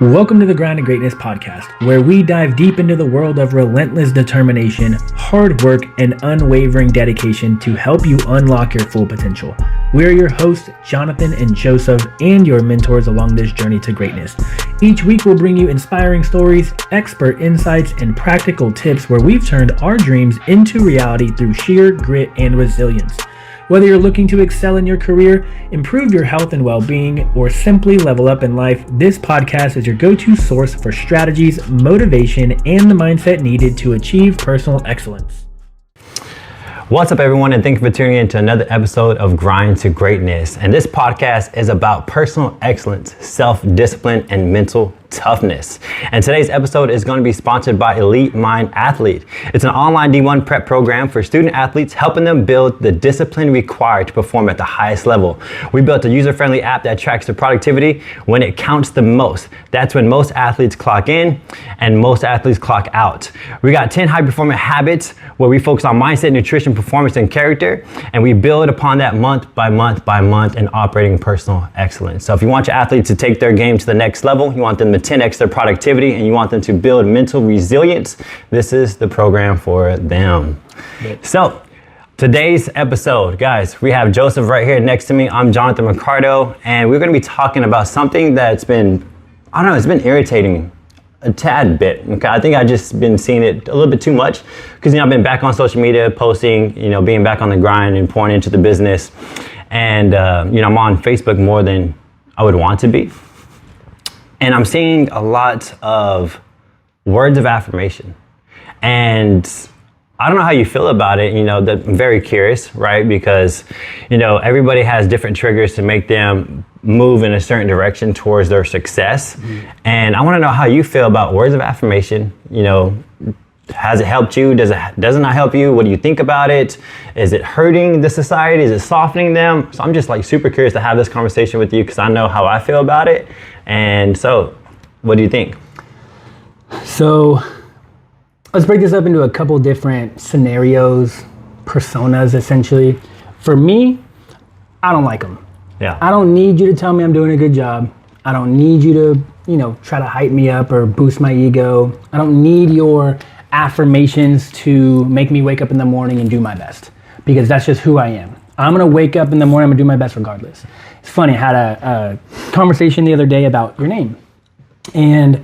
Welcome to the Grind to Greatness podcast, where we dive deep into the world of relentless determination, hard work, and unwavering dedication to help you unlock your full potential. We're your hosts, Jonathan and Joseph, and your mentors along this journey to greatness. Each week, we'll bring you inspiring stories, expert insights, and practical tips where we've turned our dreams into reality through sheer grit and resilience. Whether you're looking to excel in your career, improve your health and well-being, or simply level up in life, this podcast is your go-to source for strategies, motivation, and the mindset needed to achieve personal excellence. What's up, everyone, and thank you for tuning in to another episode of Grind to Greatness. And this podcast is about personal excellence, self-discipline, and mental toughness. And today's episode is going to be sponsored by Elite Mind Athlete. It's an online D1 prep program for student athletes, helping them build the discipline required to perform at the highest level. We built a user-friendly app that tracks their productivity when it counts the most. That's when most athletes clock in and most athletes clock out. We got 10 high-performance habits where we focus on mindset, nutrition, performance, and character, and we build upon that month by month by month and operating personal excellence. So if you want your athletes to take their game to the next level, you want them to 10x their productivity, and you want them to build mental resilience, this is the program for them. Yep. So today's episode, guys, we have Joseph right here next to me. I'm Jonathan Ricardo, and we're going to be talking about something that's been, it's been irritating me a tad bit. Okay, I think I've just been seeing it a little bit too much because, I've been back on social media, posting, being back on the grind and pouring into the business. And, I'm on Facebook more than I would want to be. And I'm seeing a lot of words of affirmation. And I don't know how you feel about it. That I'm very curious, right? Because, everybody has different triggers to make them move in a certain direction towards their success. Mm-hmm. And I want to know how you feel about words of affirmation. Has it helped you? Does it not help you? What do you think about it? Is it hurting the society? Is it softening them? So I'm just super curious to have this conversation with you because I know how I feel about it. And so, what do you think? So let's break this up into a couple different scenarios, personas, essentially. For me, I don't like them. Yeah. I don't need you to tell me I'm doing a good job. I don't need you to, try to hype me up or boost my ego. I don't need your affirmations to make me wake up in the morning and do my best, because that's just who I am. I'm gonna wake up in the morning, I'm gonna do my best regardless. It's funny, I had a conversation the other day about your name. And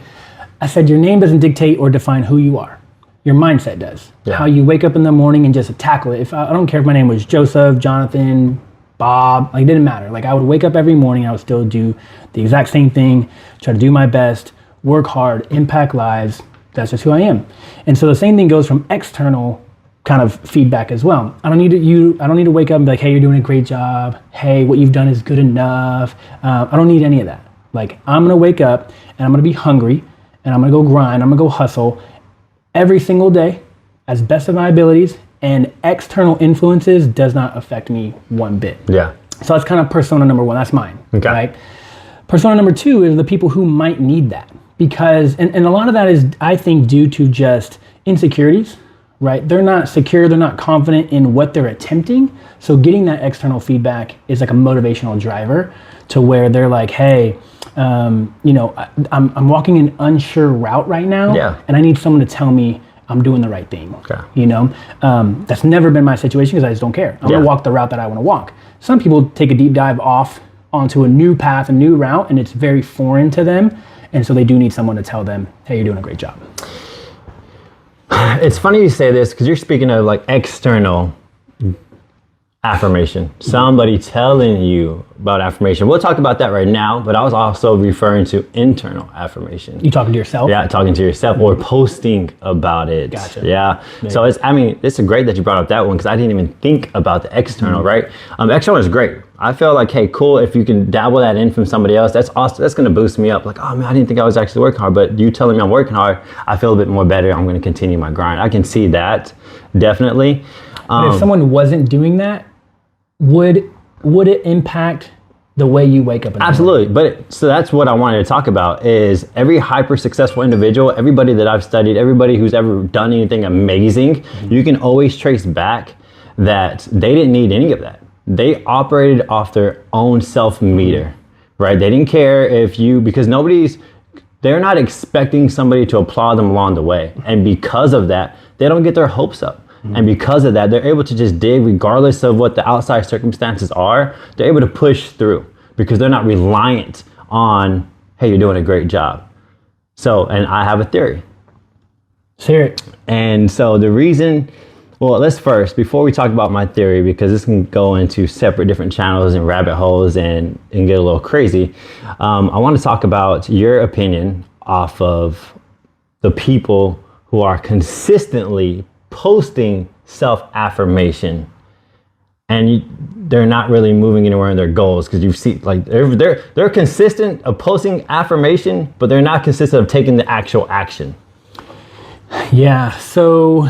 I said, your name doesn't dictate or define who you are. Your mindset does. Yeah. How you wake up in the morning and just tackle it. If I don't care if my name was Joseph, Jonathan, Bob, it didn't matter. I would wake up every morning, I would still do the exact same thing, try to do my best, work hard, impact lives. That's just who I am. And so the same thing goes from external kind of feedback as well. I don't need to wake up and be like, hey, you're doing a great job. Hey, what you've done is good enough. I don't need any of that. I'm gonna wake up and I'm gonna be hungry and I'm gonna go grind, I'm gonna go hustle every single day as best of my abilities, and external influences does not affect me one bit. Yeah. So that's kind of persona number one, that's mine, okay. Right? Persona number two is the people who might need that. Because, and a lot of that is, I think, due to just insecurities, right? They're not secure, they're not confident in what they're attempting. So getting that external feedback is like a motivational driver to where they're like, hey, I'm walking an unsure route right now, yeah, and I need someone to tell me I'm doing the right thing. Okay. That's never been my situation because I just don't care. I'm gonna walk the route that I wanna walk. Some people take a deep dive off onto a new path, a new route, and it's very foreign to them. And so they do need someone to tell them, hey, you're doing a great job. It's funny you say this because you're speaking of external affirmation. Somebody telling you about affirmation. We'll talk about that right now, but I was also referring to internal affirmation. You talking to yourself? Yeah, talking to yourself or posting about it. Gotcha. Yeah. So it's great that you brought up that one because I didn't even think about the external, right? External is great. I feel like, hey, cool, if you can dabble that in from somebody else, that's awesome. That's going to boost me up. Oh man, I didn't think I was actually working hard, but you telling me I'm working hard, I feel a bit more better. I'm going to continue my grind. I can see that, definitely. But if someone wasn't doing that, would it impact the way you wake up in the Absolutely. Morning? So that's what I wanted to talk about is every hyper successful individual, everybody that I've studied, everybody who's ever done anything amazing, you can always trace back that they didn't need any of that. They operated off their own self-meter, right? They didn't care if because they're not expecting somebody to applaud them along the way. And because of that, they don't get their hopes up. And because of that, they're able to just dig regardless of what the outside circumstances are. They're able to push through because they're not reliant on, hey, you're doing a great job. So, and I have a theory. Share it. And so the reason, well, let's first, before we talk about my theory, because this can go into separate different channels and rabbit holes and get a little crazy, I want to talk about your opinion off of the people who are consistently posting self-affirmation and they're not really moving anywhere in their goals, because you see, like, they're consistent of posting affirmation, but they're not consistent of taking the actual action. Yeah. So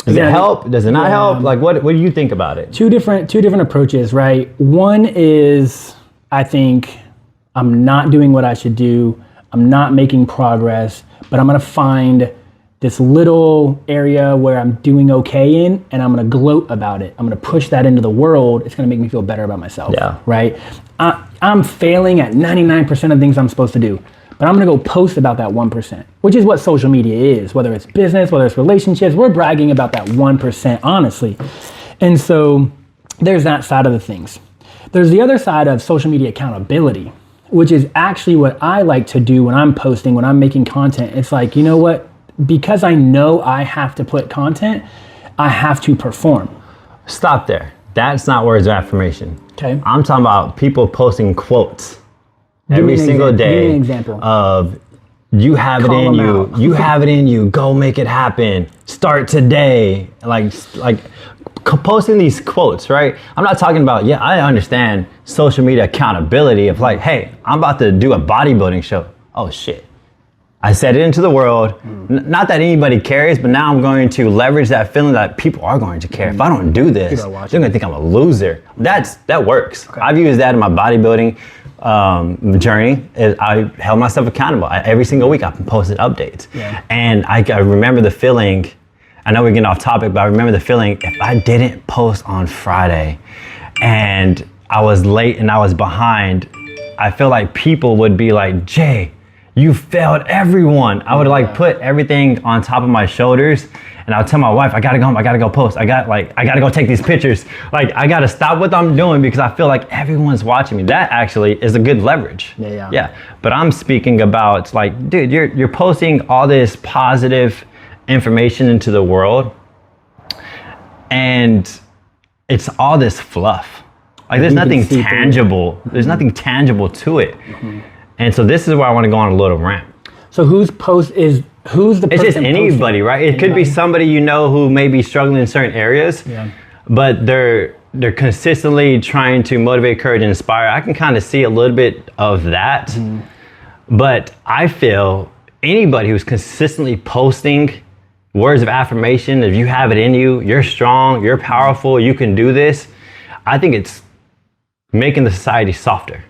does it help? Does it not help? Like, what do you think about it? Two different approaches, right? One is, I think I'm not doing what I should do. I'm not making progress, but I'm gonna find this little area where I'm doing okay in, and I'm gonna gloat about it. I'm gonna push that into the world. It's gonna make me feel better about myself, right? I'm failing at 99% of things I'm supposed to do, but I'm gonna go post about that 1%, which is what social media is, whether it's business, whether it's relationships, we're bragging about that 1%, honestly. And so there's that side of the things. There's the other side of social media accountability, which is actually what I like to do when I'm posting, when I'm making content. It's like, you know what? Because I know I have to put content, I have to perform. Stop there. That's not words of affirmation. Okay. I'm talking about people posting quotes every single day. Give me an example. Of you have Call it in them you. out. You have it in you. Go make it happen. Start today. Like posting these quotes, right? I'm not talking about, I understand social media accountability of like, hey, I'm about to do a bodybuilding show. Oh shit. I said it into the world. Not that anybody cares, but now I'm going to leverage that feeling that people are going to care. If I don't do this, they're going to think I'm a loser. That works. Okay. I've used that in my bodybuilding journey. I held myself accountable. Every single week I posted updates. Yeah. And I remember the feeling, I know we're getting off topic, but I remember the feeling if I didn't post on Friday and I was late and I was behind, I feel like people would be like, Jay, you failed everyone. I would like put everything on top of my shoulders and I'll tell my wife, I gotta go home, I gotta go post. I gotta go take these pictures. Like, I gotta stop what I'm doing because I feel like everyone's watching me. That actually is a good leverage. Yeah. But I'm speaking about like, dude, you're posting all this positive information into the world and it's all this fluff. Like there's nothing tangible. There's nothing tangible to it. And so this is where I want to go on a little rant. So who's the person? It's just anybody, right? It could be somebody you know who may be struggling in certain areas, but they're consistently trying to motivate, encourage, and inspire. I can kind of see a little bit of that, but I feel anybody who's consistently posting words of affirmation, if you have it in you, you're strong, you're powerful, you can do this, I think it's making the society softer.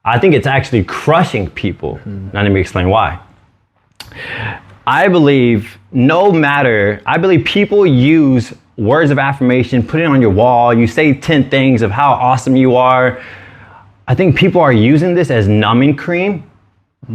I think it's actually crushing people. Now let me explain why. I believe people use words of affirmation, put it on your wall, you say 10 things of how awesome you are. I think people are using this as numbing cream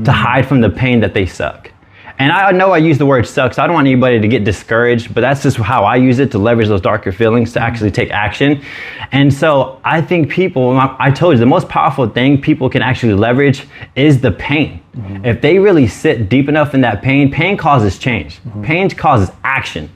to hide from the pain that they suck. And I know I use the word suck, so I don't want anybody to get discouraged, but that's just how I use it, to leverage those darker feelings to actually take action. And so I think people, I told you, the most powerful thing people can actually leverage is the pain. If they really sit deep enough in that pain causes change. Pain causes action.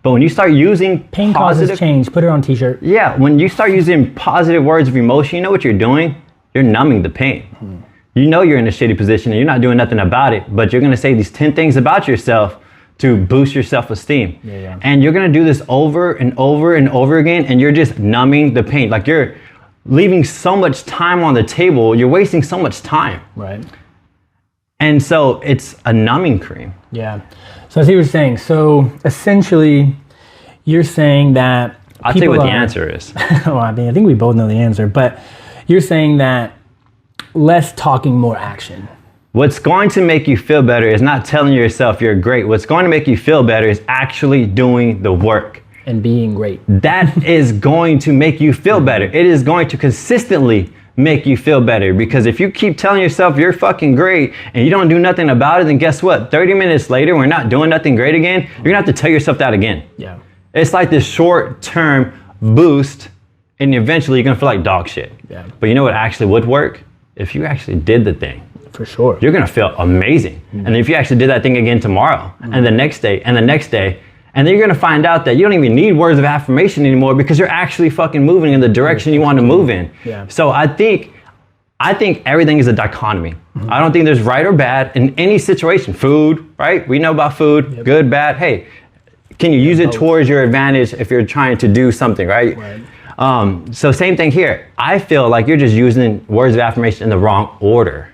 But when you start using pain causes change, put it on a t-shirt. Yeah, when you start using positive words of emotion, you know what you're doing? You're numbing the pain. You know you're in a shitty position and you're not doing nothing about it, but you're gonna say these 10 things about yourself to boost your self-esteem. And you're gonna do this over and over and over again, and you're just numbing the pain. Like you're leaving so much time on the table, you're wasting so much time. Right. And so it's a numbing cream. Yeah. So I see what you're saying. So essentially, you're saying that I'll tell you what the answer is. Well, I mean, I think we both know the answer, but you're saying that less talking, more action. What's going to make you feel better is not telling yourself you're great. What's going to make you feel better is actually doing the work. And being great. That is going to make you feel better. It is going to consistently make you feel better. Because if you keep telling yourself you're fucking great and you don't do nothing about it, then guess what? 30 minutes later, we're not doing nothing great again. You're gonna have to tell yourself that again. Yeah. It's like this short-term boost, and eventually you're gonna feel like dog shit. Yeah. But you know what actually would work? If you actually did the thing. For sure. You're gonna feel amazing. And if you actually did that thing again tomorrow, and the next day, and the next day, and then you're gonna find out that you don't even need words of affirmation anymore because you're actually fucking moving in the direction you want to move in. Yeah. So I think everything is a dichotomy. I don't think there's right or bad in any situation. Food, right? We know about food, good, bad. Hey, can you use it towards your advantage if you're trying to do something, right? So same thing here. I feel like you're just using words of affirmation in the wrong order.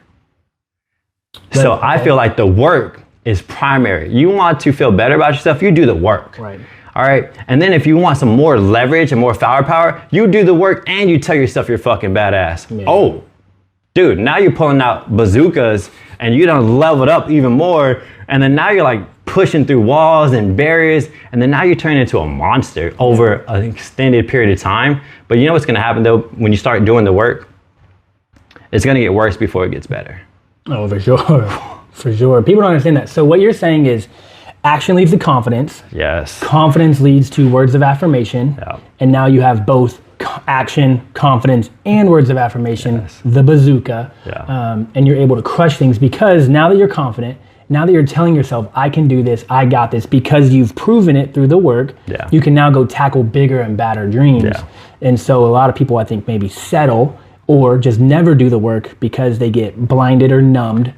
So I feel like the work is primary. You want to feel better about yourself, you do the work. Right. All right. And then if you want some more leverage and more firepower, you do the work and you tell yourself you're fucking badass. Yeah. Oh, dude, now you're pulling out bazookas and you done leveled up even more. And then now you're like pushing through walls and barriers. And then now you turn into a monster over an extended period of time. But you know what's going to happen though? When you start doing the work, it's going to get worse before it gets better. Oh, for sure. For sure. People don't understand that. So what you're saying is action leads to confidence. Yes. Confidence leads to words of affirmation. Yeah. And now you have both action, confidence, and words of affirmation, the bazooka. Yeah. And you're able to crush things because now that you're confident, now that you're telling yourself, I can do this, I got this, because you've proven it through the work, you can now go tackle bigger and badder dreams. Yeah. And so a lot of people, I think, maybe settle or just never do the work because they get blinded or numbed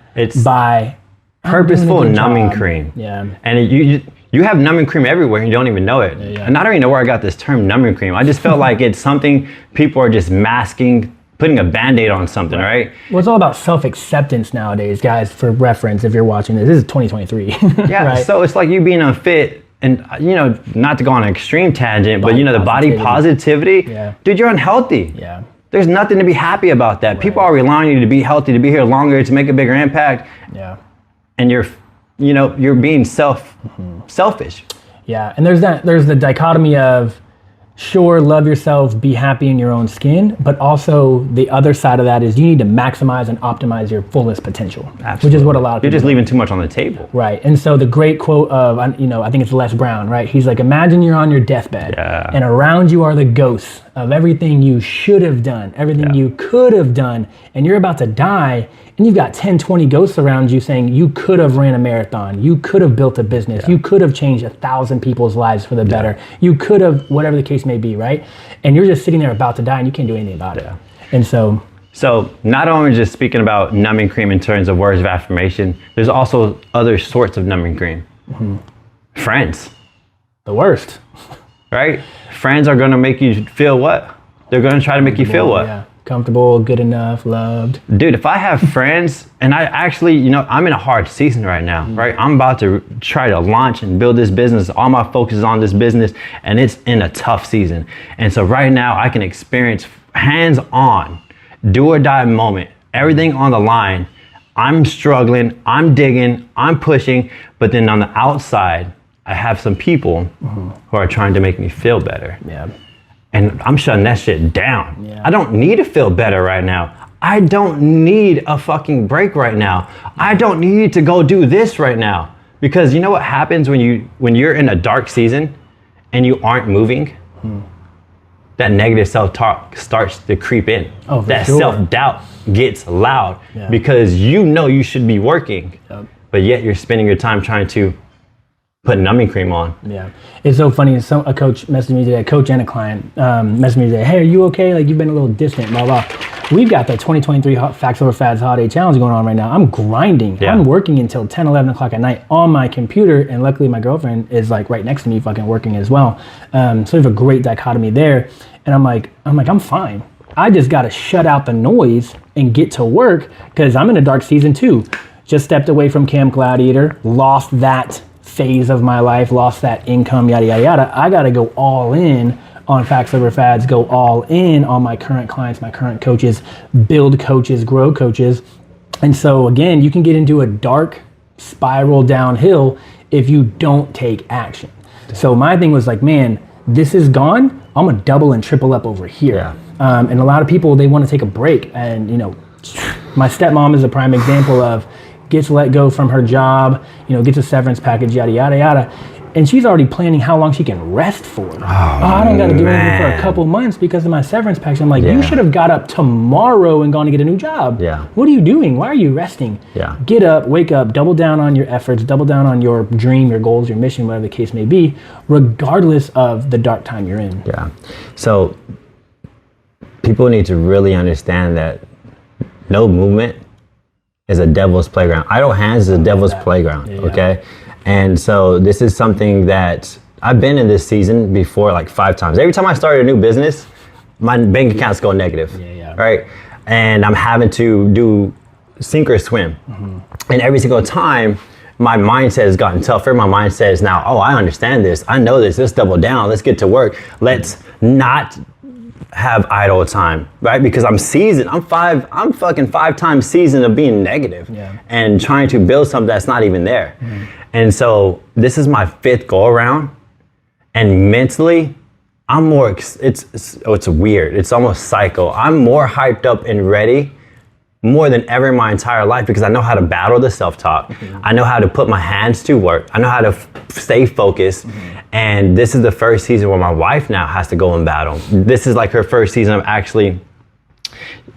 by purposeful numbing cream. Yeah. And you have numbing cream everywhere and you don't even know it. Yeah. And I don't even know where I got this term numbing cream. I just felt like it's something people are just masking, putting a Band-Aid on something, right? Well, it's all about self-acceptance nowadays, guys, for reference, if you're watching this. This is 2023. Yeah, right? So it's like you being unfit and, you know, not to go on an extreme tangent, but, you know, the body positivity, dude, you're unhealthy. Yeah. There's nothing to be happy about that. Right. People are relying on you to be healthy, to be here longer, to make a bigger impact. Yeah. And you're being selfish. Yeah, and there's the dichotomy of, sure, love yourself, be happy in your own skin, but also the other side of that is you need to maximize and optimize your fullest potential. Absolutely. Which is what a lot of people You're just leaving too much on the table. Right, and so the great quote of, I think it's Les Brown, right? He's like, imagine you're on your deathbed, and around you are the ghosts of everything you should have done, everything you could have done, and you're about to die, and you've got 10, 20 ghosts around you saying you could have ran a marathon, you could have built a business, you could have changed 1,000 people's lives for the better, you could have, whatever the case may be, right? And you're just sitting there about to die and you can't do anything about it. And so not only just speaking about numbing cream in terms of words of affirmation, there's also other sorts of numbing cream. Friends. The worst. Right? Friends are going to make you feel what? They're going to try to make you feel what? Yeah. Comfortable, good enough, loved. Dude, if I have friends, and I actually, I'm in a hard season right now, right? I'm about to try to launch and build this business. All my focus is on this business, and it's in a tough season. And so right now, I can experience hands-on, do or die moment, everything on the line. I'm struggling, I'm digging, I'm pushing, but then on the outside, I have some people who are trying to make me feel better. Yeah. And I'm shutting that shit down. Yeah. I don't need to feel better right now. I don't need a fucking break right now. I don't need to go do this right now. Because you know what happens when you're in a dark season and you aren't moving? That negative self-talk starts to creep in. Oh, for that sure. Self-doubt gets loud because you should be working, but yet you're spending your time trying to put numbing cream on. Yeah. It's so funny. A coach messaged me today, a coach and a client messaged me today, hey, are you okay? Like, you've been a little distant, blah, blah. We've got the 2023 Facts Over Fads Holiday Challenge going on right now. I'm grinding. Yeah. I'm working until 10, 11 o'clock at night on my computer. And luckily my girlfriend is like right next to me fucking working as well. So we have a great dichotomy there. And I'm fine. I just got to shut out the noise and get to work because I'm in a dark season too. Just stepped away from Camp Gladiator, lost that phase of my life, lost that income, yada, yada, yada. I got to go all in on Facts Over Fads, go all in on my current clients, my current coaches, build coaches, grow coaches. And so again, you can get into a dark spiral downhill if you don't take action. So my thing was like, man, this is gone. I'm gonna double and triple up over here. Yeah. And a lot of people, they want to take a break, and my stepmom is a prime example of gets let go from her job, gets a severance package, yada yada yada, and she's already planning how long she can rest for. I don't got to do anything for a couple months because of my severance package. I'm like, you should have got up tomorrow and gone to get a new job. Yeah. What are you doing? Why are you resting? Yeah. Get up, wake up, double down on your efforts, double down on your dream, your goals, your mission, whatever the case may be, regardless of the dark time you're in. Yeah. So people need to really understand that no movement is a devil's playground. Idle hands is a devil's playground, okay? And so this is something that I've been in this season before like 5 times. Every time I started a new business, my bank accounts go negative, right? And I'm having to do sink or swim. And every single time, my mindset has gotten tougher. My mindset is now, I understand this. I know this. Let's double down. Let's get to work. Let's not have idle time, right? Because I'm seasoned. I'm fucking 5 times seasoned of being negative and trying to build something that's not even there. And so this is my 5th go around, and mentally I'm more, it's weird. It's almost psycho. I'm more hyped up and ready more than ever in my entire life because I know how to battle the self-talk. I know how to put my hands to work. I know how to stay focused. And this is the first season where my wife now has to go and battle. This is like her first season of actually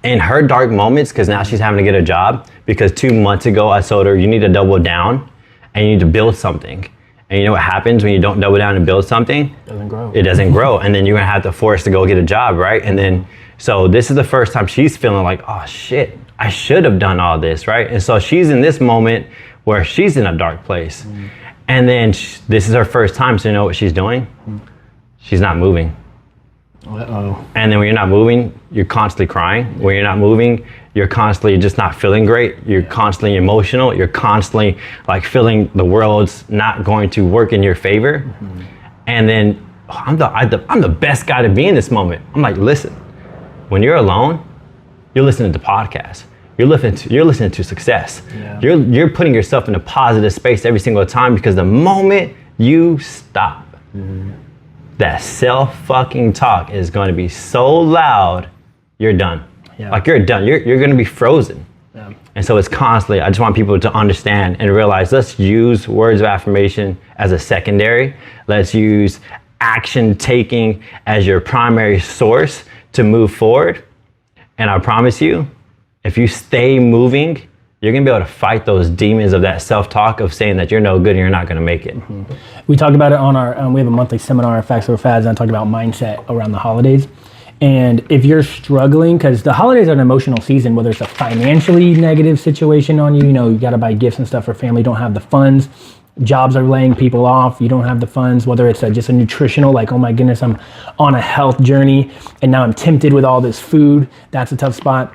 in her dark moments, because now she's having to get a job, because 2 months ago I told her, you need to double down and you need to build something. And you know what happens when you don't double down and build something? It doesn't grow. It doesn't grow. And then you're gonna have to force to go get a job, right? And then, so this is the first time she's feeling like, oh shit, I should have done all this, right? And so she's in this moment where she's in a dark place. And then this is her first time, so you know what she's doing? She's not moving. Uh-oh. And then when you're not moving, you're constantly crying. When you're not moving, you're constantly just not feeling great. You're constantly emotional. You're constantly like feeling the world's not going to work in your favor. And then I'm the best guy to be in this moment. I'm like, listen, when you're alone, you're listening to podcasts. You're listening to success. You're putting yourself in a positive space every single time, because the moment you stop, that self-fucking talk is going to be so loud, you're done. Like you're done. You're going to be frozen. And so it's constantly, I just want people to understand and realize, let's use words of affirmation as a secondary. Let's use action taking as your primary source to move forward. And I promise you, if you stay moving, you're gonna be able to fight those demons of that self-talk of saying that you're no good and you're not gonna make it. We talked about it on our, we have a monthly seminar, Facts Over Fads, and I talked about mindset around the holidays. And if you're struggling, because the holidays are an emotional season, whether it's a financially negative situation on you, you gotta buy gifts and stuff for family, don't have the funds, jobs are laying people off, you don't have the funds, whether it's just a nutritional, like, oh my goodness, I'm on a health journey and now I'm tempted with all this food, that's a tough spot.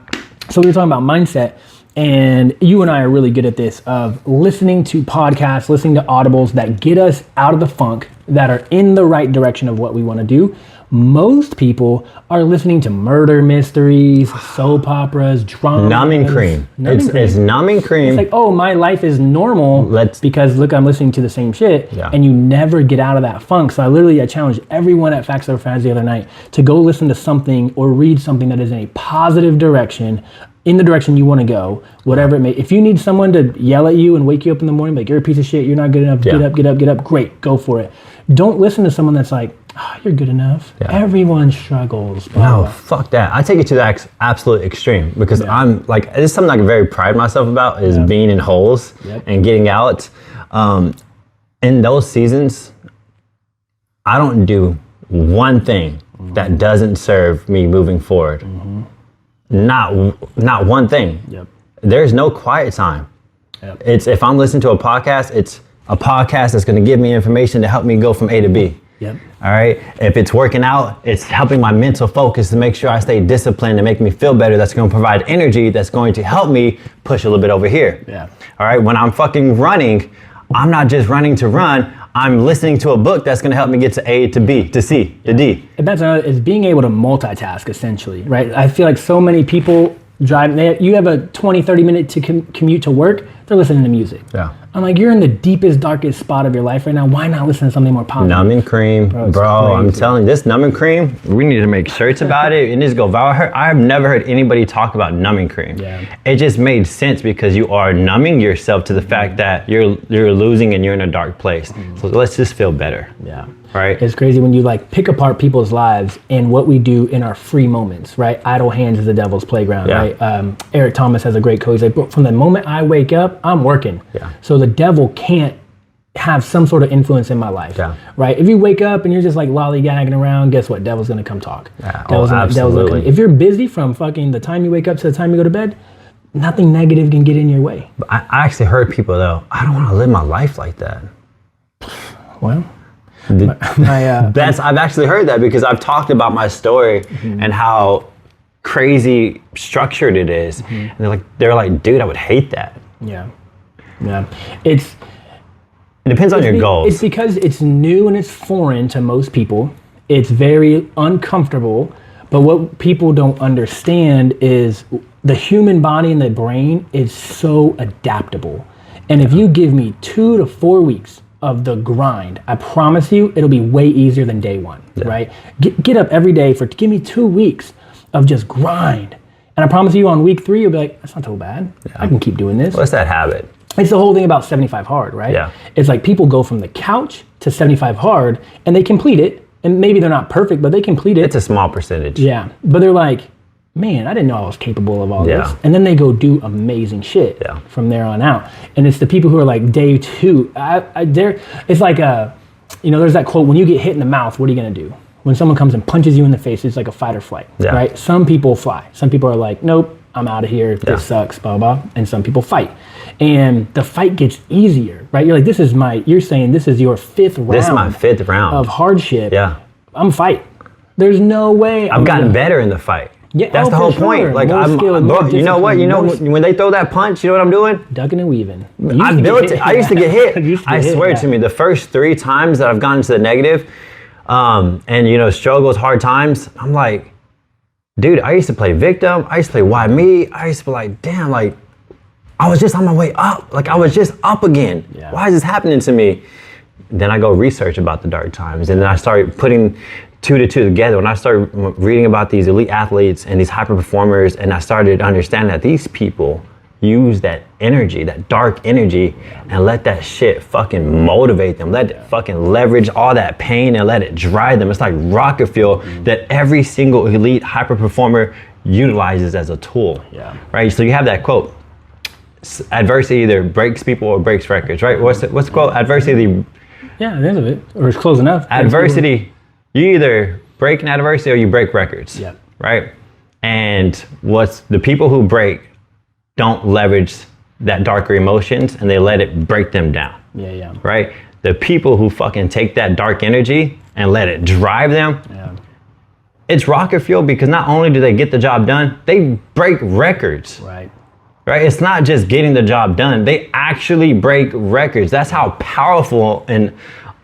So we were talking about mindset, and you and I are really good at this, of listening to podcasts, listening to audibles that get us out of the funk, that are in the right direction of what we want to do. Most people are listening to murder mysteries, soap operas, dramas. Numbing cream. It's numbing cream. It's like, oh, my life is normal because look, I'm listening to the same shit, and you never get out of that funk. So I challenged everyone at Facts Over Fads the other night to go listen to something or read something that is in a positive direction, in the direction you want to go, whatever it may. If you need someone to yell at you and wake you up in the morning, like, you're a piece of shit, you're not good enough, get up, great, go for it. Don't listen to someone that's like, you're good enough. Everyone struggles. No, fuck that. I take it to the absolute extreme, because I'm like, this is something I can very pride myself about, is being in holes and getting out. In those seasons, I don't do one thing that doesn't serve me moving forward. Not one thing. There's no quiet time. It's, if I'm listening to a podcast, it's a podcast that's going to give me information to help me go from A to B. All right. If it's working out, it's helping my mental focus to make sure I stay disciplined and make me feel better. That's going to provide energy that's going to help me push a little bit over here. All right. When I'm fucking running, I'm not just running to run. I'm listening to a book that's going to help me get to A to B to C to D. And that's another, is being able to multitask, essentially, right? I feel like so many people You have a 20, 30 minute to commute to work, they're listening to music. Yeah. I'm like, you're in the deepest, darkest spot of your life right now. Why not listen to something more positive? Numbing cream, bro, I'm telling you, this numbing cream, we need to make shirts about it. It needs to go viral. I have never heard anybody talk about numbing cream. Yeah. It just made sense because you are numbing yourself to the fact that you're losing and you're in a dark place. So let's just feel better. Yeah. Right? It's crazy when you like pick apart people's lives and what we do in our free moments, right? Idle hands is the devil's playground, right? Eric Thomas has a great quote. He's like, from the moment I wake up, I'm working. Yeah. So the devil can't have some sort of influence in my life, right? If you wake up and you're just like lollygagging around, guess what? Devil's gonna come talk. Devil's gonna come. If you're busy from fucking the time you wake up to the time you go to bed, nothing negative can get in your way. But I actually heard people though, I don't want to live my life like that. Well, I've actually heard that because I've talked about my story and how crazy structured it is. And they're like, dude, I would hate that. Yeah. It depends on your goals. It's because it's new and it's foreign to most people. It's very uncomfortable. But what people don't understand is the human body and the brain is so adaptable. And if you give me 2 to 4 weeks of the grind, I promise you it'll be way easier than day one, right? Get up every day give me 2 weeks of just grind. And I promise you on week 3, you'll be like, that's not so bad. I can keep doing this. What's that habit? It's the whole thing about 75 hard, right? Yeah. It's like people go from the couch to 75 hard and they complete it. And maybe they're not perfect, but they complete it. It's a small percentage. Yeah. But they're like, man, I didn't know I was capable of all this. And then they go do amazing shit from there on out. And it's the people who are like day 2. It's like there's that quote, when you get hit in the mouth, what are you gonna do? When someone comes and punches you in the face, it's like a fight or flight, right? Some people fly. Some people are like, nope, I'm out of here. This sucks, blah, blah. And some people fight. And the fight gets easier, right? You're like, you're saying this is your 5th round. This is my 5th round. Of hardship. Yeah. I'm fight. There's no way. I've gotten better in the fight. Yeah, that's the whole point. Like, you know what? When they throw that punch, you know what I'm doing? Ducking and weaving. I used to get hit. I swear to me, the first 3 times that I've gone to the negative, and struggles, hard times, I'm like, dude, I used to play victim. I used to play why me. I used to be like, damn, like, I was just on my way up. Like, I was just up again. Yeah. Why is this happening to me? Then I go research about the dark times, and then I started putting 2 to 2 together. When I started reading about these elite athletes and these hyper performers, and I started understanding that these people use that energy, that dark energy, and let that shit fucking motivate them. Let it fucking leverage all that pain and let it drive them. It's like rocket fuel that every single elite hyper performer utilizes as a tool. Yeah. Right? So you have that quote, adversity either breaks people or breaks records, right? What's the quote? Adversity. Yeah, at the end of it, or it's close enough. Adversity, you either break an adversity or you break records. Yeah. Right? And what's the people who break don't leverage that darker emotions and they let it break them down. Yeah. Right? The people who fucking take that dark energy and let it drive them, it's rocket fuel because not only do they get the job done, they break records. Right? It's not just getting the job done. They actually break records. That's how powerful and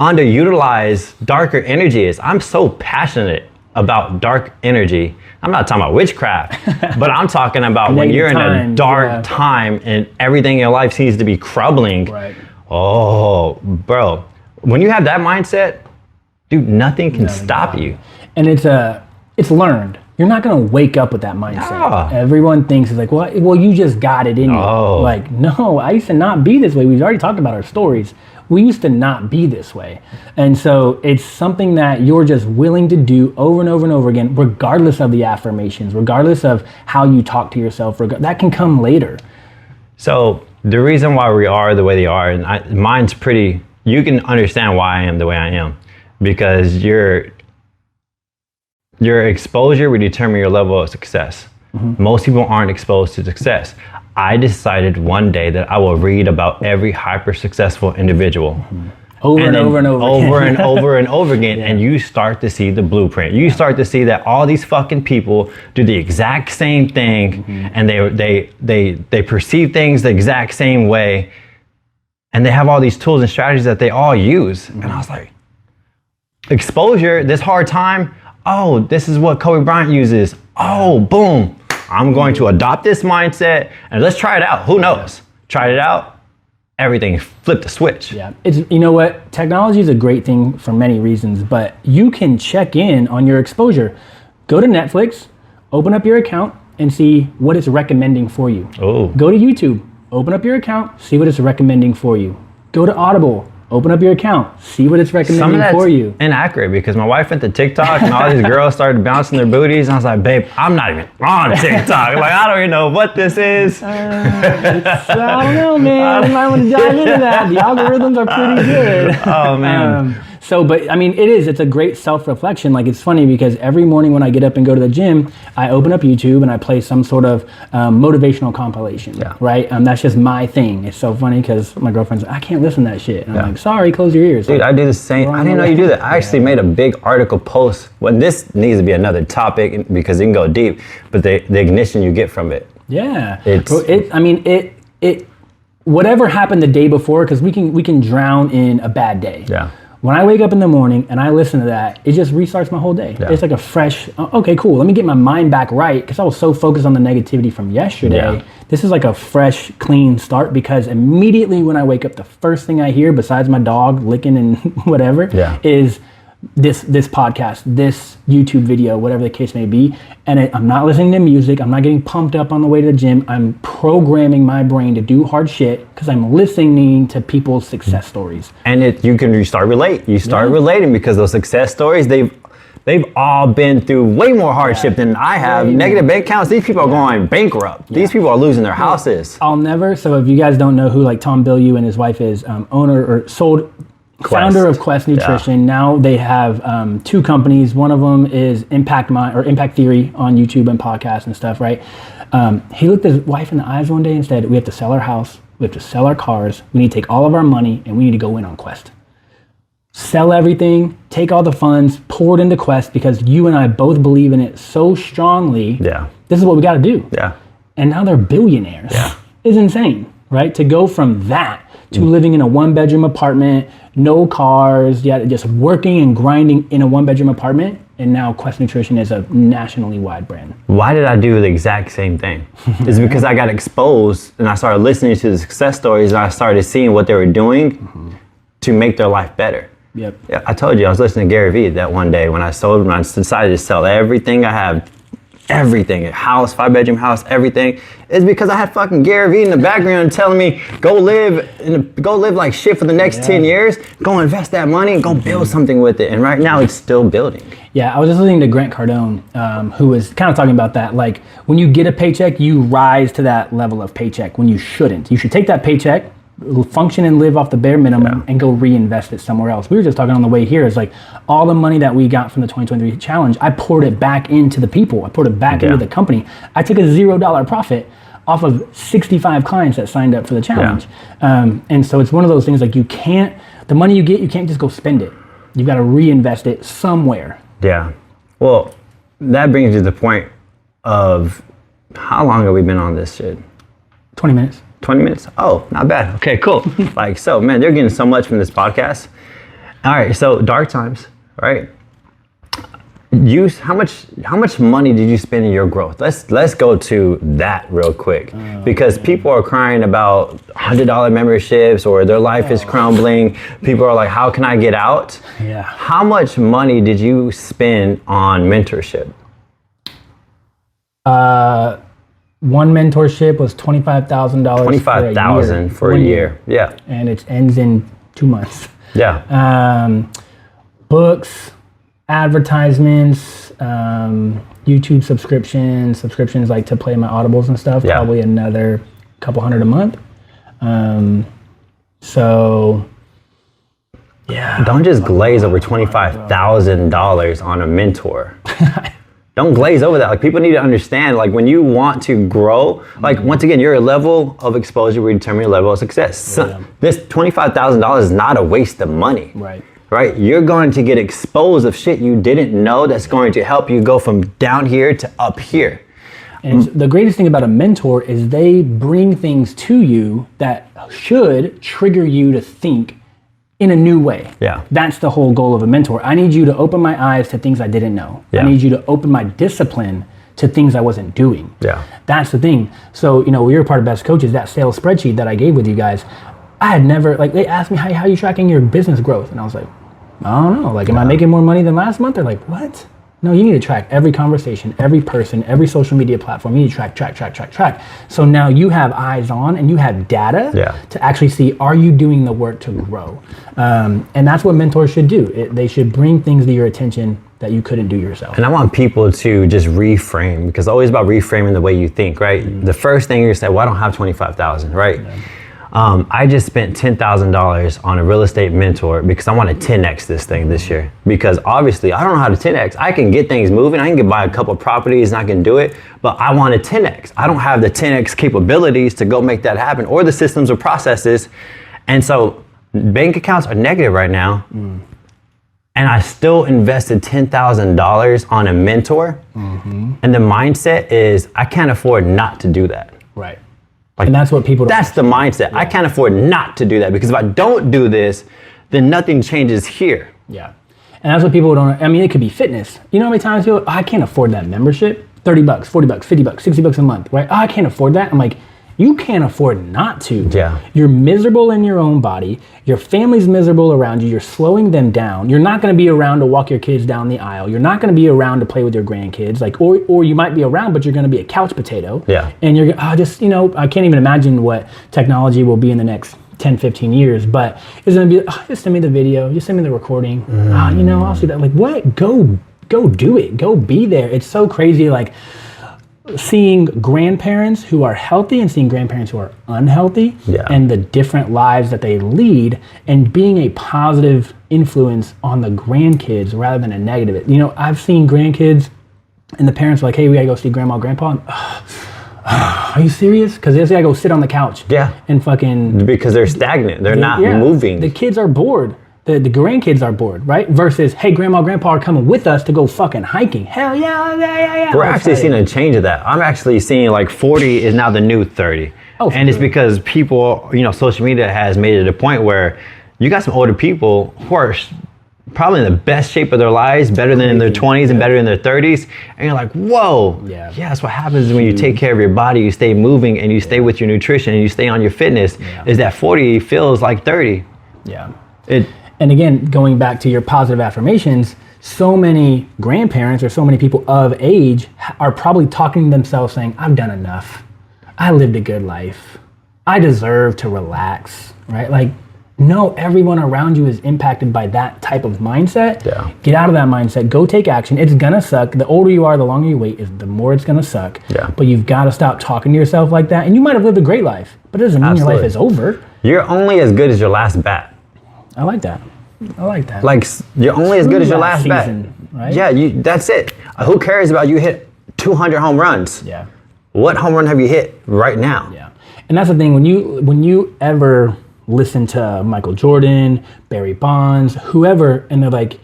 underutilized darker energy is. I'm so passionate about dark energy. I'm not talking about witchcraft, but I'm talking about when you're in a dark time and everything in your life seems to be crumbling. Right. Oh, bro. When you have that mindset, dude, nothing can stop you. And it's learned. You're not gonna wake up with that mindset. Yeah. Everyone thinks it's like, well, you just got it in you. Like, no, I used to not be this way. We've already talked about our stories. We used to not be this way. And so it's something that you're just willing to do over and over and over again, regardless of the affirmations, regardless of how you talk to yourself. That can come later. So the reason why we are the way they are, and mine's pretty, you can understand why I am the way I am, because your exposure will determine your level of success. Mm-hmm. Most people aren't exposed to success. I decided one day that I will read about every hyper successful individual. Mm-hmm. Over and over and over again. And you start to see the blueprint. You start to see that all these fucking people do the exact same thing, and they perceive things the exact same way, and they have all these tools and strategies that they all use. And I was like, exposure, this hard time, oh, this is what Kobe Bryant uses. Oh, boom. I'm going to adopt this mindset and let's try it out. Who knows? Tried it out, everything flipped the switch. Yeah, you know what? Technology is a great thing for many reasons, but you can check in on your exposure. Go to Netflix, open up your account, and see what it's recommending for you. Oh. Go to YouTube, open up your account, see what it's recommending for you. Go to Audible, open up your account, see what it's recommending for you. Inaccurate because my wife went to TikTok and all these girls started bouncing their booties. And I was like, babe, I'm not even on TikTok. Like, I don't even know what this is. I don't know, man. You might want to dive into that. The algorithms are pretty good. Oh, man. But I mean, it's a great self-reflection. Like, it's funny because every morning when I get up and go to the gym, I open up YouTube and I play some sort of motivational compilation, right? That's just my thing. It's so funny because my girlfriend's like, I can't listen to that shit. And I'm like, sorry, close your ears. Dude, I do the same. I didn't know you do that. I actually made a big article post. Well, this needs to be another topic because it can go deep, but the ignition you get from it. Yeah. Whatever happened the day before, because we can drown in a bad day. Yeah. When I wake up in the morning and I listen to that, it just restarts my whole day. Yeah. It's like a fresh, okay, cool. Let me get my mind back right because I was so focused on the negativity from yesterday. Yeah. This is like a fresh, clean start because immediately when I wake up, the first thing I hear, besides my dog licking and whatever, is this podcast, this YouTube video, whatever the case may be. And I'm not listening to music. I'm not getting pumped up on the way to the gym. I'm programming my brain to do hard shit because I'm listening to people's success stories. And you start relate. You start relating because those success stories, they've all been through way more hardship than I have. Negative bank accounts. These people are going bankrupt. These people are losing their houses. So if you guys don't know who like Tom Bilyeu and his wife is, founder of Quest Nutrition. Yeah. Now they have 2 companies. One of them is Impact Theory on YouTube and podcasts and stuff, right? He looked his wife in the eyes one day and said, we have to sell our house, we have to sell our cars, we need to take all of our money, and we need to go in on Quest. Sell everything, take all the funds, pour it into Quest because you and I both believe in it so strongly. Yeah. This is what we got to do. Yeah. And now they're billionaires. Yeah. It's insane, right? To go from that to living in a 1-bedroom apartment, no cars, just working and grinding in a 1-bedroom apartment. And now Quest Nutrition is a nationally wide brand. Why did I do the exact same thing? It's because I got exposed and I started listening to the success stories and I started seeing what they were doing to make their life better. Yep. Yeah, I told you I was listening to Gary Vee that one day when I decided to sell everything I have. Everything, a house, 5-bedroom house, everything, is because I had fucking Gary Vee in the background telling me, go live like shit for the next 10 years, go invest that money and go build something with it. And right now it's still building. Yeah, I was just listening to Grant Cardone, who was kind of talking about that. Like when you get a paycheck, you rise to that level of paycheck when you shouldn't. You should take that paycheck, function and live off the bare minimum and go reinvest it somewhere else. We were just talking on the way here. It's like all the money that we got from the 2023 challenge, I poured it back into the people. I poured it back into the company. I took a $0 profit off of 65 clients that signed up for the challenge. And so it's one of those things like the money you get, you can't just go spend it. You've got to reinvest it somewhere. Yeah. Well, that brings you to the point of how long have we been on this shit? 20 minutes. 20 minutes? Oh, not bad. Okay, cool. Man, they're getting so much from this podcast. All right, so dark times, right? How much money did you spend in your growth? Let's go to that real quick because people are crying about $100 memberships or their life is crumbling. People are like, how can I get out? Yeah. How much money did you spend on mentorship? One mentorship was $25,000. $25,000 for a year. Yeah. And it ends in 2 months. Yeah. Books, advertisements, YouTube subscriptions like to play my audibles and stuff. Yeah. Probably another couple $100 a month. Don't just glaze over $25,000 on a mentor. Don't glaze over that. Like people need to understand, like when you want to grow, like once again, your level of exposure will determine your level of success. Yeah. This $25,000 is not a waste of money. Right? You're going to get exposed of shit you didn't know that's going to help you go from down here to up here. And the greatest thing about a mentor is they bring things to you that should trigger you to think in a new way. Yeah. That's the whole goal of a mentor. I need you to open my eyes to things I didn't know. Yeah. I need you to open my discipline to things I wasn't doing. Yeah. That's the thing. So, we were part of Best Coaches, that sales spreadsheet that I gave with you guys. I had never, they asked me, how are you tracking your business growth? And I was like, I don't know. Am I making more money than last month? They're like, what? No, you need to track every conversation, every person, every social media platform. You need to track. So now you have eyes on and you have data to actually see, are you doing the work to grow? And that's what mentors should do. They should bring things to your attention that you couldn't do yourself. And I want people to just reframe, because it's always about reframing the way you think, right? Mm-hmm. The first thing you say, well, I don't have 25,000, right? Yeah. I just spent $10,000 on a real estate mentor because I want to 10x this thing this year. Because obviously I don't know how to 10x. I can get things moving. I can buy a couple of properties and I can do it, but I want to 10x. I don't have the 10x capabilities to go make that happen, or the systems or processes. And so bank accounts are negative right now. Mm. And I still invested $10,000 on a mentor. Mm-hmm. And the mindset is, I can't afford not to do that. Right. And that's what people don't. That's the mindset. Yeah. I can't afford not to do that, because if I don't do this, then nothing changes here. Yeah. And that's what people don't, it could be fitness. You know how many times people, I can't afford that membership? $30, $40, $50, $60 a month, right? I can't afford that. I'm like, you can't afford not to. Yeah. You're miserable in your own body. Your family's miserable around you. You're slowing them down. You're not going to be around to walk your kids down the aisle. You're not going to be around to play with your grandkids. Or you might be around, but you're going to be a couch potato. Yeah. And you're I can't even imagine what technology will be in the next 10, 15 years, but it's going to be, just send me the video, just send me the recording. I'll see that. Like, what? Go do it. Go be there. It's so crazy. Seeing grandparents who are healthy and seeing grandparents who are unhealthy, and the different lives that they lead, and being a positive influence on the grandkids rather than a negative. I've seen grandkids and the parents are like, hey, we gotta go see grandma, grandpa. And, are you serious? Because they gotta go sit on the couch. Yeah. And fucking. Because they're stagnant. They're not moving. The kids are bored. The grandkids are bored, right? Versus, hey, grandma, grandpa are coming with us to go fucking hiking. Hell yeah. We're actually seeing a change of that. I'm actually seeing 40 is now the new 30. Oh, and it's because people, social media has made it a point where you got some older people who are probably in the best shape of their lives, better than in their 20s and better in their 30s. And you're like, whoa. Yeah, that's what happens when you take care of your body, you stay moving, and you stay with your nutrition, and you stay on your fitness, is that 40 feels like 30. Yeah. And again, going back to your positive affirmations, so many grandparents or so many people of age are probably talking to themselves saying, I've done enough. I lived a good life. I deserve to relax, right? No, everyone around you is impacted by that type of mindset. Yeah. Get out of that mindset. Go take action. It's gonna suck. The older you are, the longer you wait, the more it's gonna suck. Yeah. But you've got to stop talking to yourself like that. And you might have lived a great life, but it doesn't mean your life is over. You're only as good as your last bat. I like that. You're only as good as your last bat. Right? Yeah, that's it. Who cares about you hit 200 home runs? Yeah. What home run have you hit right now? Yeah. And that's the thing, when you ever listen to Michael Jordan, Barry Bonds, whoever, and they're like,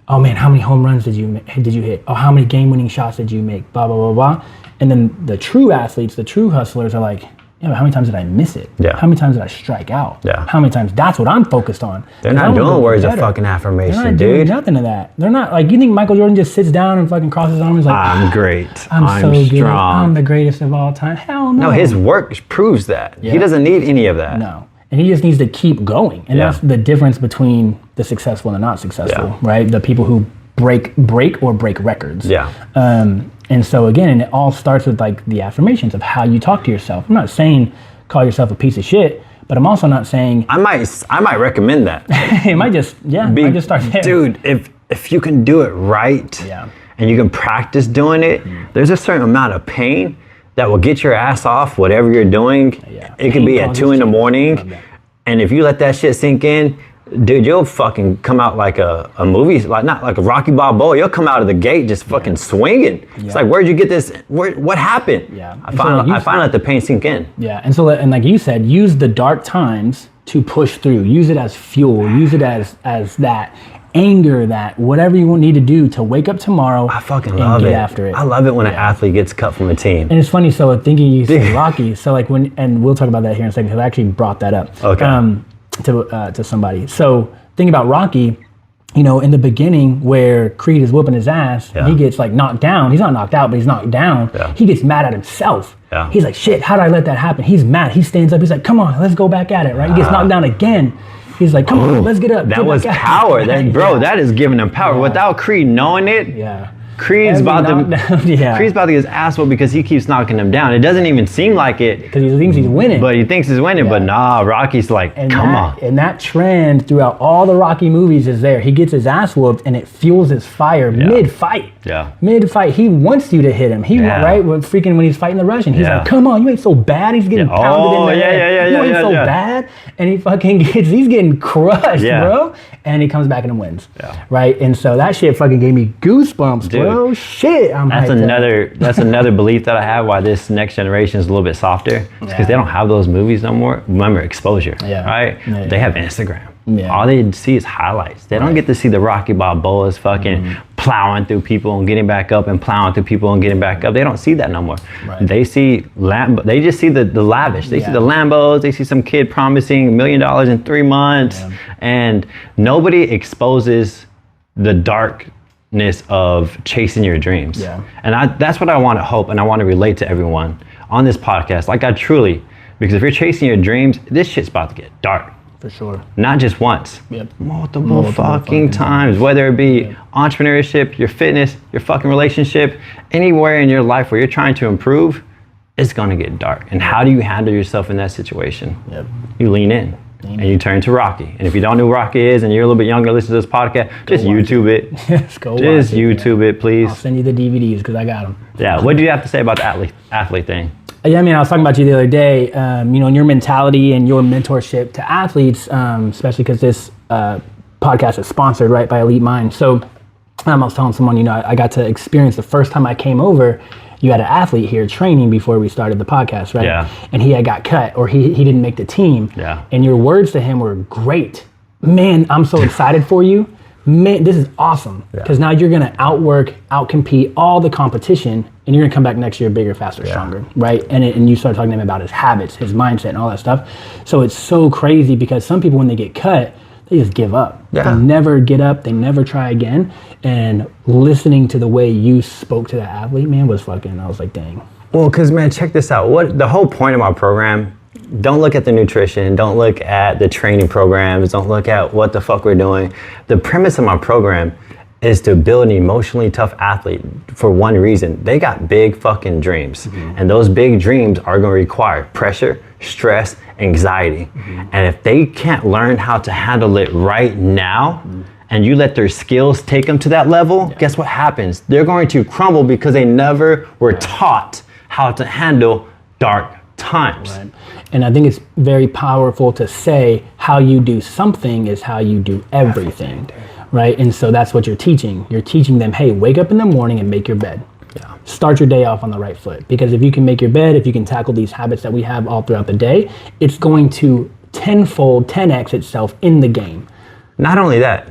oh man, how many home runs did you hit? Oh, how many game-winning shots did you make? Blah, blah, blah, blah. And then the true athletes, the true hustlers are like, yeah, but how many times did I miss it? Yeah. How many times did I strike out? Yeah. How many times? That's what I'm focused on. They're not doing words of fucking affirmation, They're not dude. doing nothing of that. They're not you think Michael Jordan just sits down and fucking crosses his arms like, I'm great. I'm so strong. good. I'm the greatest of all time. Hell no. No, his work proves that. Yeah. He doesn't need any of that. No. And he just needs to keep going. And that's the difference between the successful and the not successful, right? The people who break records. Yeah. And so again, it all starts with the affirmations of how you talk to yourself. I'm not saying call yourself a piece of shit, but I'm also not saying I might recommend that. It might just might just start there. Dude, if you can do it right, and you can practice doing it, there's a certain amount of pain that will get your ass off whatever you're doing. It could be at 2 a.m, and if you let that shit sink in, dude, you'll fucking come out like a movie, not like a Rocky Balboa. You'll come out of the gate just fucking swinging. It's like, where'd you get this? What happened? Yeah. I finally let the pain sink in. Yeah, and so like you said, use the dark times to push through. Use it as fuel. Use it as that anger, that whatever you need to do to wake up tomorrow. I fucking love it. After it. I love it when an athlete gets cut from a team. And it's funny. So thinking you said Rocky. So and we'll talk about that here in a second because I actually brought that up. Okay. To somebody. So thinking about Rocky, you know, in the beginning where Creed is whooping his ass, and he gets like knocked down. He's not knocked out, but he's knocked down. Yeah. He gets mad at himself. Yeah. He's like, shit, how did I let that happen? He's mad. He stands up. He's like, come on, let's go back at it, right? He gets knocked down again. He's like, come on, let's get up. That was power. That is giving him power. Without Creed knowing it, Creed's about to Creed's about to get his ass whooped because he keeps knocking him down. It doesn't even seem like it. Because he thinks he's winning. But he thinks he's winning, but nah, Rocky's like, come on. And that trend throughout all the Rocky movies is there. He gets his ass whooped and it fuels his fire mid-fight. Yeah. Mid-fight, he wants you to hit him. Right? When he's fighting the Russian, he's like, come on, you ain't so bad. He's getting pounded in the head. You ain't so bad. And he's getting crushed, bro. And he comes back and wins. Yeah. Right? And so that shit fucking gave me goosebumps, dude. Bro. Shit. That's another belief that I have why this next generation is a little bit softer. It's because they don't have those movies no more. Remember, exposure, right? Yeah, they have Instagram. Yeah. All they see is highlights. They don't get to see the Rocky Balboa's fucking plowing through people and getting back up and plowing through people and getting back up. They don't see that no more. Right. They see they just see the lavish. They see the Lambos. They see some kid promising $1 million in 3 months, and nobody exposes the darkness of chasing your dreams. Yeah. And that's what I want to hope and I want to relate to everyone on this podcast. Like because if you're chasing your dreams, this shit's about to get dark. For sure. Not just once. Multiple fucking times. Whether it be entrepreneurship, your fitness, your fucking relationship, anywhere in your life where you're trying to improve, it's gonna get dark. And how do you handle yourself in that situation? You lean in. And you turn to Rocky. And if you don't know who Rocky is and you're a little bit younger, listen to this podcast, just YouTube it. Just YouTube it, please. I'll send you the DVDs because I got them. Yeah, what do you have to say about the athlete thing? Yeah, I mean, I was talking about you the other day, you know, and your mentality and your mentorship to athletes, especially because this podcast is sponsored, right, by Elite Mind. So I was telling someone, you know, I got to experience the first time I came over, you had an athlete here training before we started the podcast, right? Yeah. And he had got cut or he didn't make the team. Yeah. And your words to him were great. Man, I'm so excited for you. Man, this is awesome. Because now you're going to outcompete all the competition and you're going to come back next year bigger, faster, stronger, right? And you start talking to him about his habits, his mindset and all that stuff. So it's so crazy because some people when they get cut, they just give up. Yeah. They never get up. They never try again. And listening to the way you spoke to that athlete, man, I was like, dang. Well, because, man, check this out. The whole point of my program, don't look at the nutrition. Don't look at the training programs. Don't look at what the fuck we're doing. The premise of my program is to build an emotionally tough athlete for one reason. They got big fucking dreams. And those big dreams are going to require pressure, stress, anxiety. And if they can't learn how to handle it right now, and you let their skills take them to that level, guess what happens? They're going to crumble because they never were taught how to handle dark times. Right. And I think it's very powerful to say how you do something is how you do everything. Right? And so that's what you're teaching. You're teaching them, hey, wake up in the morning and make your bed. Yeah. Start your day off on the right foot. Because if you can make your bed, if you can tackle these habits that we have all throughout the day, it's going to tenfold, 10x itself in the game. Not only that,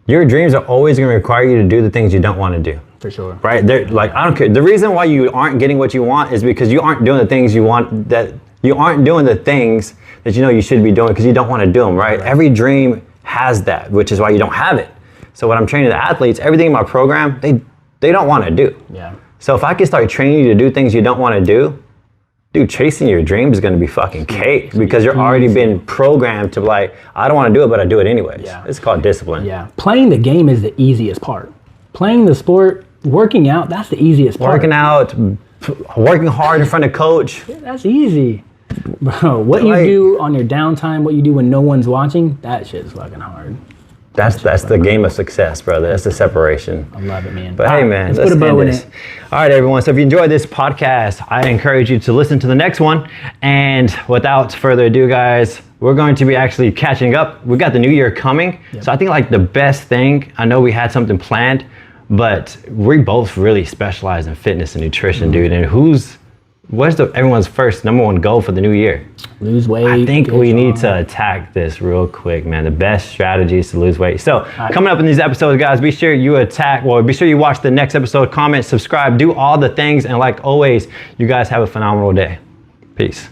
your dreams are always going to require you to do the things you don't want to do. For sure. Right? Like, I don't care. The reason why you aren't getting what you want is because you aren't doing the things you want, that you aren't doing the things that you know you should be doing because you don't want to do them, right? Every dream has that, which is why you don't have it. So when I'm training the athletes, everything in my program, they don't want to do. Yeah. So if I can start training you to do things you don't want to do, dude, chasing your dream is going to be fucking cake because you're already been programmed to like, I don't want to do it, but I do it anyways. Yeah. It's called discipline. Yeah. Playing the game is the easiest part. Playing the sport, working out, that's the easiest part. Working out, working hard in front of coach. Yeah, that's easy. Bro, what you do on your downtime, what you do when no one's watching, that shit is fucking hard. That's the game of success, brother. That's the separation. I love it, man. But hey, man, let's put a bow in it. All right, everyone. So if you enjoyed this podcast, I encourage you to listen to the next one. And without further ado, guys, we're going to be actually catching up. We got the new year coming. Yep. So I think like the best thing, I know we had something planned, but we both really specialize in fitness and nutrition, dude. And what's everyone's first number one goal for the new year? Lose weight. I think we need to attack this real quick, man. The best strategy is to lose weight. So coming up in these episodes, guys, be sure you be sure you watch the next episode, comment, subscribe, do all the things. And like always, you guys have a phenomenal day. Peace.